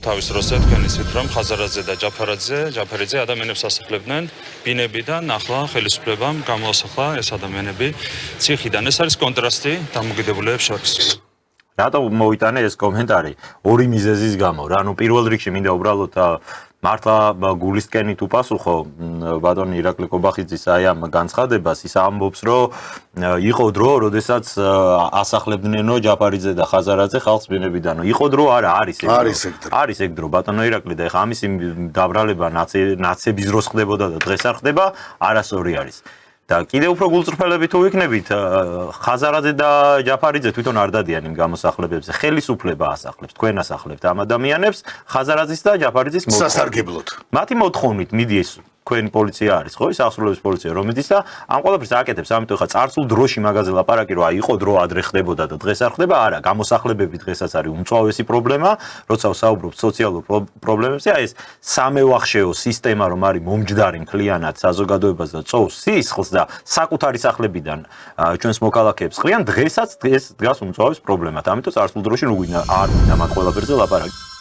თავის დროზე თქვენ იცით რომ ხაზარაძე და ჯაფარიძე ადამიანებს ასახლებდნენ ბინებიდან, ახლა ხელისუფლებამ გამოასახლა ეს ადამიანები ციხიდან. ეს არის კონტრასტი დამოუკიდებულებს შორის. რატო მოიტანე ეს კომენტარი ორი მიზეზის გამო რა ნუ პირველ რიგში მინდა უბრალოდ მართლა გულისკენით უპასუხო ბატონი ირაკლი კობახიძის აი ამ განცხადებას ის ამბობს რომ იყო დრო როდესაც ასახლებდნენო ჯაფარიძე და ხაზარაძე ხალხს ბინებიდან იყო დრო არა არის ეგ დრო ბატონო ირაკლი და ეხა ამისი დაბრალება ნაცების დროს ხდებოდა და დღეს არ ხდება არასორი არის და კიდევ უფრო გულწრფელები თუ ვიქნებით ხაზარაძე და ჯაფარიძე თვითონ არ დადიან იმ გამოსახლებებზე ხელისუფლება ასახლებს თქვენ ასახლებთ ამ ადამიანებს ხაზარაძის და ჯაფარიძის სასარგებლოდ მათი მოთხოვნით მიდის თქვენი პოლიცია არის ხო ის აღსრულების პოლიცია რომელიც და ამ ყველაფერს აკეთებს ამიტომ ხა წარსულ დროში მაგაზე ლაპარაკი რომ აი იყო დრო ადრე ხდებოდა და დღეს არ ხდება არა გამოსახლებები დღესაც არის უმწვავესი პრობლემა როცა ვსაუბრობთ სოციალურ პრობლემებზე აი ეს სამევახშეო სისტემა რომ არის მომჯდარი მთლიანად საზოგადოებას და წოვს სისხლს და საკუთარი სახლებიდან ჩვენს მოქალაქეებს ხრიან დღესაც ეს დგას უმწვავეს პრობლემად ამიტომ წარსულ დროში არ გვინდა მაგ ყველაფერზე ლაპარაკი